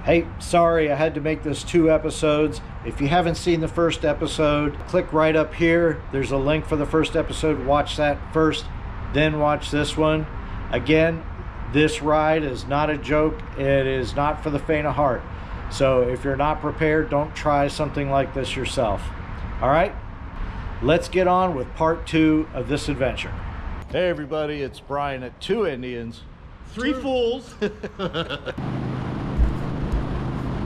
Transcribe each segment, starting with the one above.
Hey, sorry I had to make this 2 episodes. If you haven't seen the first episode, click right up here. There's a link for the first episode. Watch that first, then watch this one. Again, this ride is not a joke. It is not for the faint of heart. So if you're not prepared, don't try something like this yourself. All right, let's get on with part 2 of this adventure. Hey everybody, it's Brian at Two Indians. Three fools.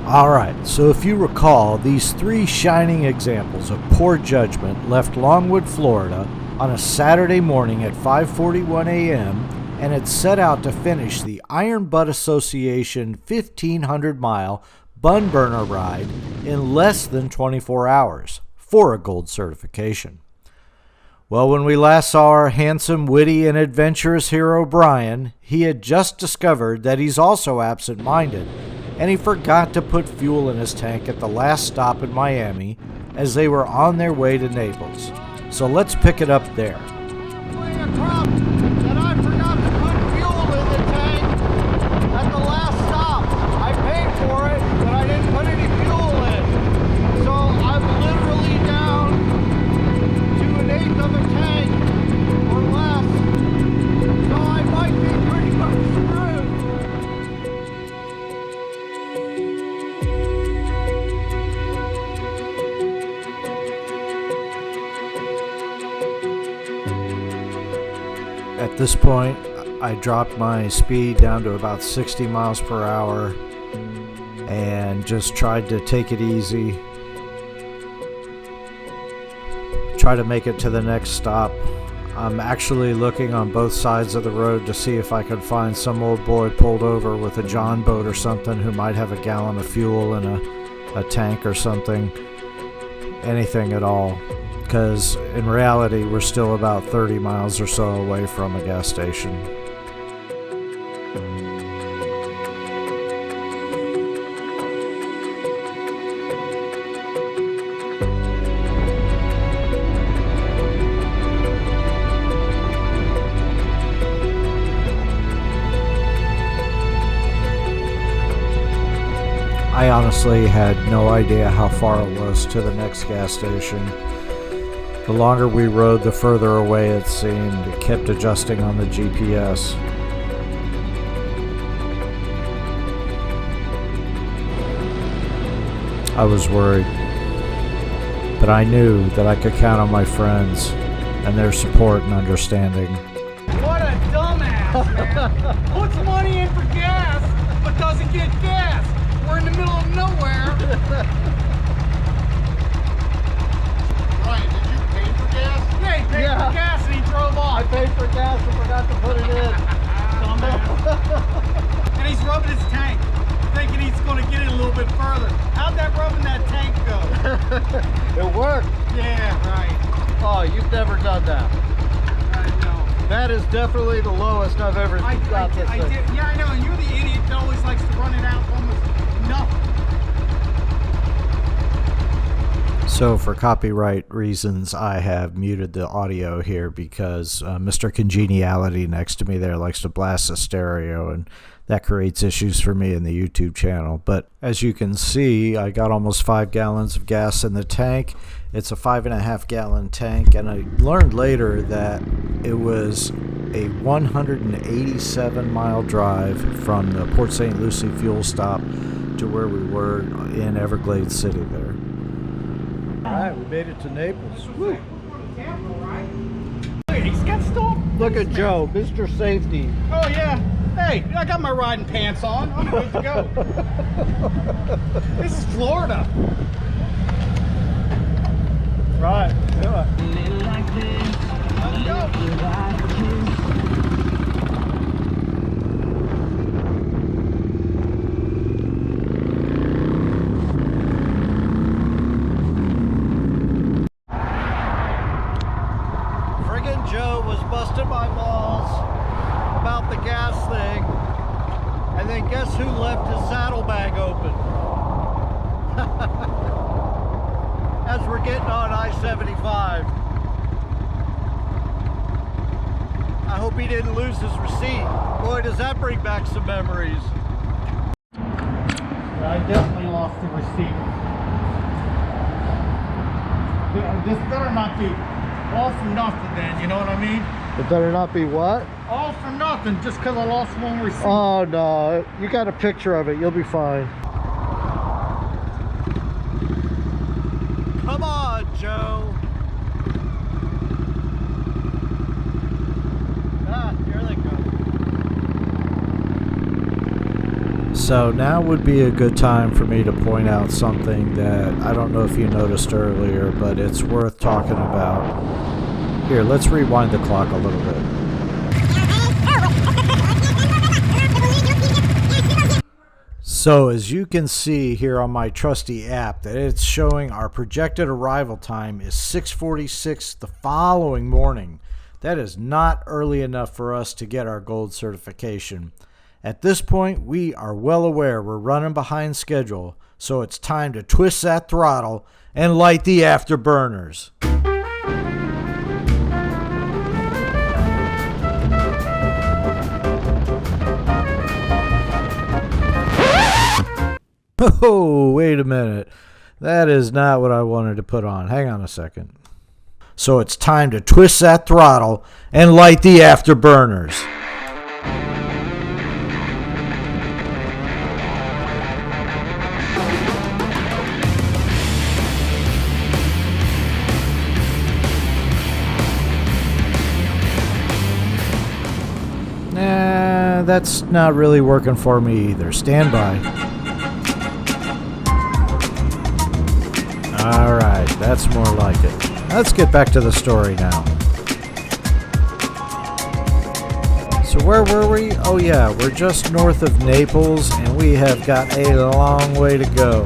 All right, so if you recall, these 3 shining examples of poor judgment left Longwood, Florida on a Saturday morning at 5:41 a.m. and had set out to finish the Iron Butt Association 1,500-mile bun burner ride in less than 24 hours for a gold certification. Well, when we last saw our handsome, witty, and adventurous hero Brian, he had just discovered that he's also absent-minded, and he forgot to put fuel in his tank at the last stop in Miami as they were on their way to Naples. So let's pick it up there. At this point, I dropped my speed down to about 60 miles per hour and just tried to take it easy. Try to make it to the next stop. I'm actually looking on both sides of the road to see if I can find some old boy pulled over with a John boat or something who might have a gallon of fuel in a tank or something. Anything at all. Because in reality, we're still about 30 miles or so away from a gas station. I honestly had no idea how far it was to the next gas station. The longer we rode, the further away it seemed. It kept adjusting on the GPS. I was worried, but I knew that I could count on my friends and their support and understanding. What a dumbass, man. Puts money in for gas, but doesn't get gas. We're in the middle of nowhere. He paid for gas and he drove off. I paid for gas and forgot to put it in. And he's rubbing his tank, thinking he's going to get it a little bit further. How'd that rubbing that tank go? It worked. Yeah, right. Oh, you've never done that. I know. That is definitely the lowest I've ever got this thing. Yeah, I know. And you're the idiot that always likes to run it out almost nothing. So for copyright reasons, I have muted the audio here because Mr. Congeniality next to me there likes to blast the stereo, and that creates issues for me in the YouTube channel. But as you can see, I got almost 5 gallons of gas in the tank. It's a 5.5 gallon tank, and I learned later that it was a 187 mile drive from the Port St. Lucie fuel stop to where we were in Everglades City there. All right, we made it to Naples. Woo. He's got stuff. Look at Joe, Mr. Safety. Oh, yeah. Hey, I got my riding pants on. I'm good to go. This is Florida. Right, do it. Let's go. Joe was busting my balls about the gas thing, and then guess who left his saddlebag open? As we're getting on I-75. I hope he didn't lose his receipt. Boy, does that bring back some memories. I I definitely lost the receipt. This better not be all for nothing then, you know what I mean? It better not be what? All for nothing just because I lost one receipt. Oh no, you got a picture of it, you'll be fine. Come on, Joe. Ah, here they go. So now would be a good time for me to point out something that I don't know if you noticed earlier, but it's worth talking about. Here, let's rewind the clock a little bit. So as you can see here on my trusty app, that it's showing our projected arrival time is 6:46 the following morning. That is not early enough for us to get our gold certification. At this point, we are well aware we're running behind schedule, so it's time to twist that throttle and light the afterburners. Oh, wait a minute. That is not what I wanted to put on. Hang on a second. So it's time to twist that throttle and light the afterburners. Nah, that's not really working for me either. Stand by. Alright, that's more like it. Let's get back to the story now. So where were we? Oh yeah, we're just north of Naples and we have got a long way to go.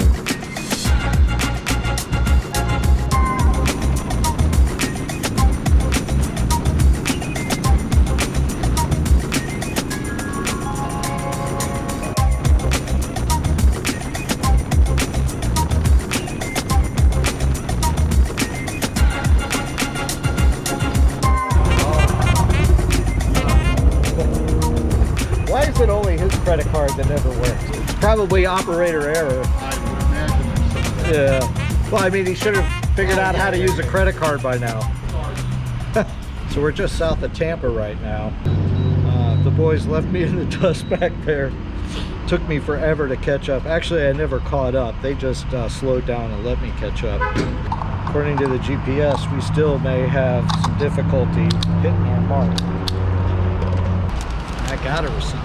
Why is it only his credit card that never works? It's probably operator error. I would imagine. Yeah. Well, I mean, he should have figured out how to use a credit card by now. So we're just south of Tampa right now. The boys left me in the dust back there. Took me forever to catch up. Actually, I never caught up. They just slowed down and let me catch up. According to the GPS, we still may have some difficulty hitting our mark. I got a receipt.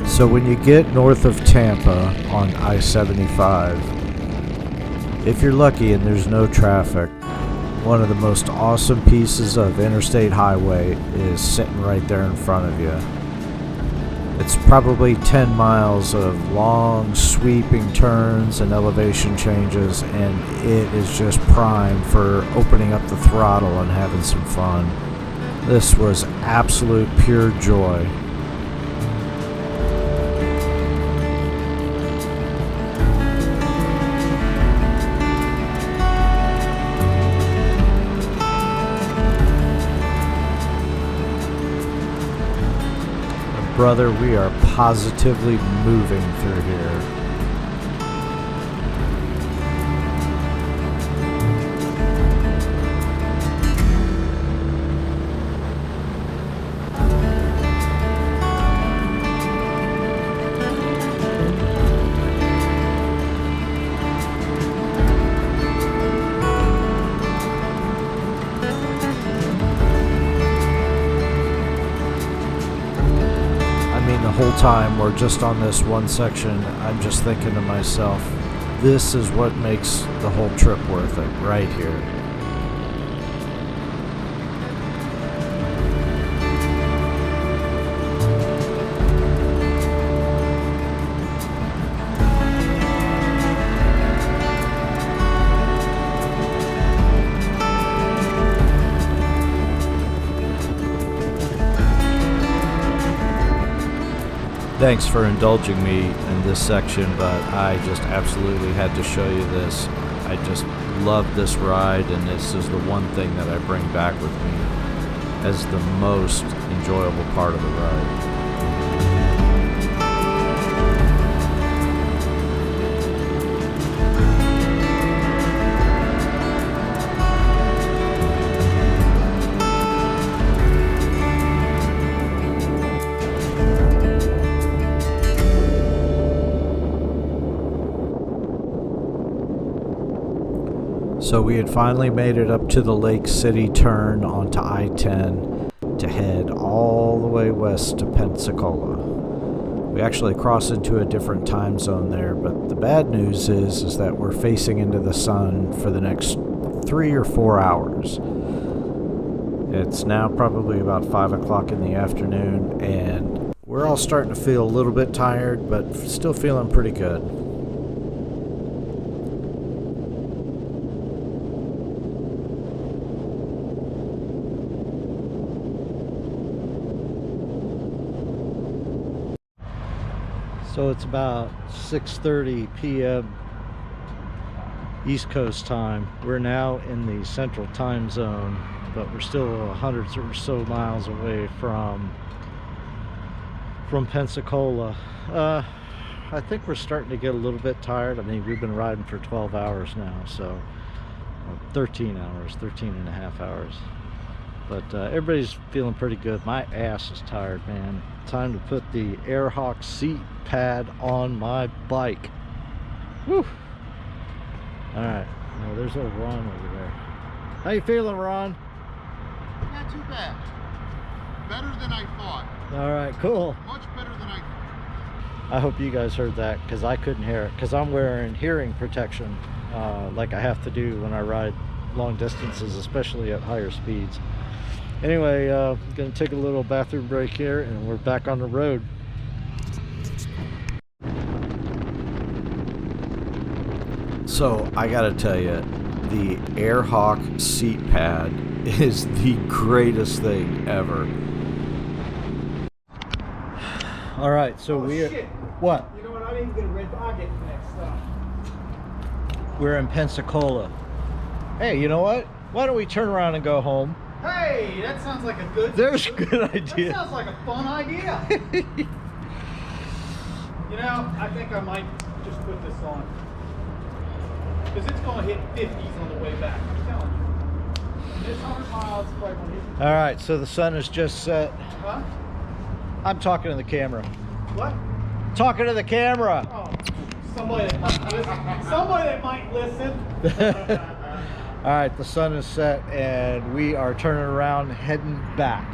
So when you get north of Tampa on I-75, if you're lucky and there's no traffic, one of the most awesome pieces of interstate highway is sitting right there in front of you. It's probably 10 miles of long sweeping turns and elevation changes, and it is just prime for opening up the throttle and having some fun. This was absolute pure joy. Brother, we are positively moving through here. The whole time we're just on this one section, I'm just thinking to myself, this is what makes the whole trip worth it, right here. Thanks for indulging me in this section, but I just absolutely had to show you this. I just love this ride, and this is the one thing that I bring back with me as the most enjoyable part of the ride. So we had finally made it up to the Lake City turn onto I-10 to head all the way west to Pensacola. We actually crossed into a different time zone there, but the bad news is that we're facing into the sun for the next 3 or 4 hours. It's now probably about 5 o'clock in the afternoon, and we're all starting to feel a little bit tired, but still feeling pretty good. So it's about 6:30 p.m. East Coast time. We're now in the central time zone, but we're still 100 or so miles away from Pensacola. I think we're starting to get a little bit tired. I mean, we've been riding for 12 hours now, so 13 and a half hours. But everybody's feeling pretty good. My ass is tired, man. Time to put the AirHawk seat pad on my bike. Woo! Alright, well, there's old Ron over there. How you feeling, Ron? Not too bad. Better than I thought. Alright, cool. Much better than I thought. I hope you guys heard that, because I couldn't hear it, because I'm wearing hearing protection like I have to do when I ride long distances, especially at higher speeds. Anyway, I'm gonna take a little bathroom break here, and we're back on the road. So I gotta tell you, the AirHawk seat pad is the greatest thing ever. All right, so Shit. What? You know what? I didn't get a red pocket next time. We're in Pensacola. Hey, you know what? Why don't we turn around and go home? Hey, that sounds like a good. There's a good idea. That sounds like a fun idea. You know, I think I might just put this on because it's going to hit 50s on the way back. I'm telling you. This 100 miles is probably going to hit. All right, so the sun has just set. Huh? I'm talking to the camera. What? Talking to the camera. Oh, somebody that might listen. Somebody that might listen. All right, the sun is set and we are turning around, heading back.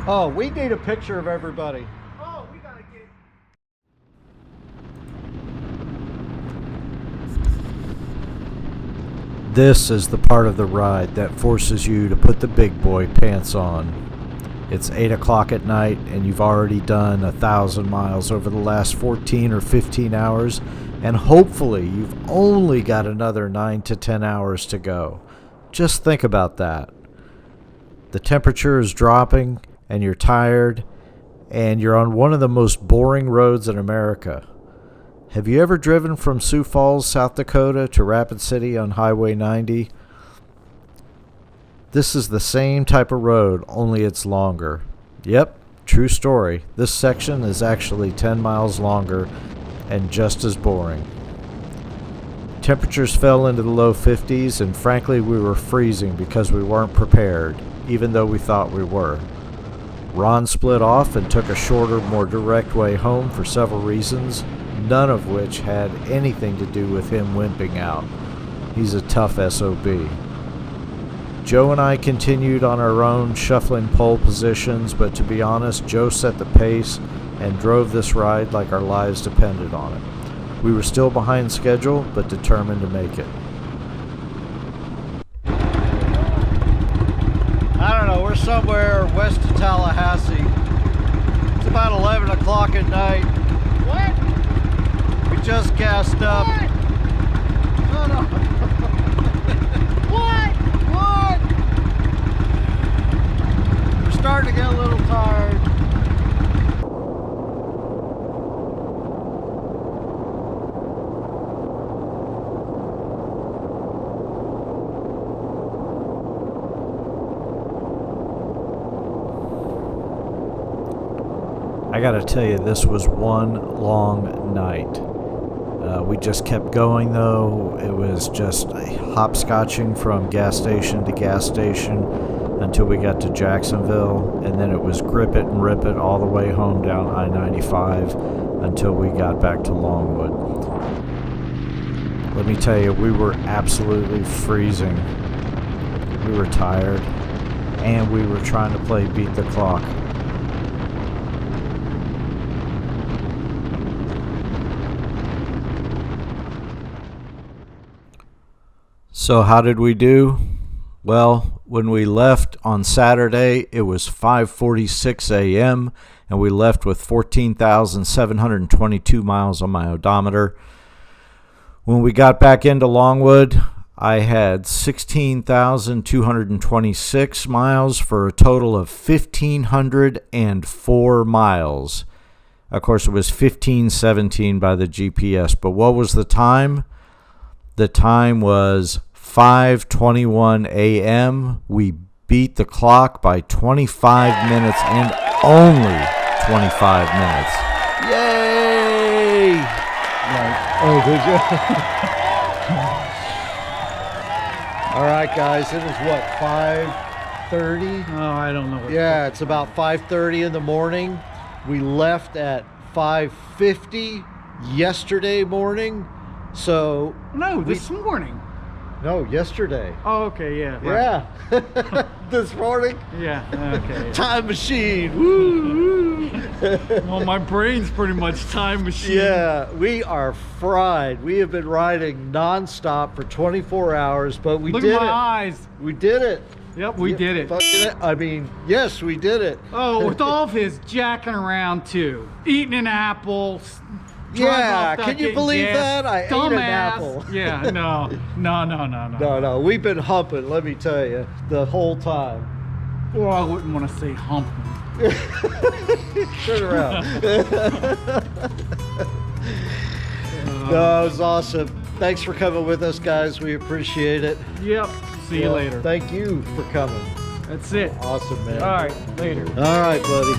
Oh, we need a picture of everybody. Oh, we gotta get. This is the part of the ride that forces you to put the big boy pants on. It's 8 o'clock at night and you've already done 1,000 miles over the last 14 or 15 hours, and hopefully you've only got another 9 to 10 hours to go. Just think about that. The temperature is dropping and you're tired and you're on one of the most boring roads in America. Have you ever driven from Sioux Falls, South Dakota to Rapid City on Highway 90? This is the same type of road, only it's longer. Yep, true story. This section is actually 10 miles longer and just as boring. Temperatures fell into the low 50s, and frankly we were freezing because we weren't prepared, even though we thought we were. Ron split off and took a shorter, more direct way home for several reasons, none of which had anything to do with him wimping out. He's a tough SOB. Joe and I continued on our own, shuffling pole positions, but to be honest, Joe set the pace and drove this ride like our lives depended on it. We were still behind schedule, but determined to make it. I don't know, we're somewhere west of Tallahassee. It's about 11 o'clock at night. What? We just gassed up. What? Shut up. What? What? We're starting to get a little tired. I gotta tell you, this was one long night. We just kept going though. It was just hopscotching from gas station to gas station until we got to Jacksonville, and then it was grip it and rip it all the way home down I-95 until we got back to Longwood. Let me tell you, we were absolutely freezing. We were tired, and we were trying to play beat the clock. So how did we do? Well, when we left on Saturday, it was 5:46 a.m., and we left with 14,722 miles on my odometer. When we got back into Longwood, I had 16,226 miles for a total of 1,504 miles. Of course, it was 15:17 by the GPS, but what was the time? The time was 5:21 a.m. We beat the clock by 25 minutes and only 25 minutes. Yay! Right. Oh, did you? All right, guys. It was what, 5:30? Oh, I don't know. Yeah, it's about 5:30 in the morning. We left at 5:50 yesterday morning. So No, this morning. no, yesterday. Oh, okay, yeah. Right. Yeah, this morning. Yeah. Okay. Yeah. Time machine. Woo! Well, my brain's pretty much time machine. Yeah, we are fried. We have been riding nonstop for 24 hours, but we Look did at my it. eyes. We did it. Yep, we did it. I mean, yes, we did it. Oh, with all of his jacking around too, eating an apple. Yeah, can you believe that? I ate an apple. Yeah, no. No, we've been humping, let me tell you, the whole time. Well, I wouldn't want to say humping. Turn around. No, it was awesome. Thanks for coming with us, guys. We appreciate it. Yep. See you later. Thank you for coming. That's it. Awesome, man. All right, later. All right, buddy.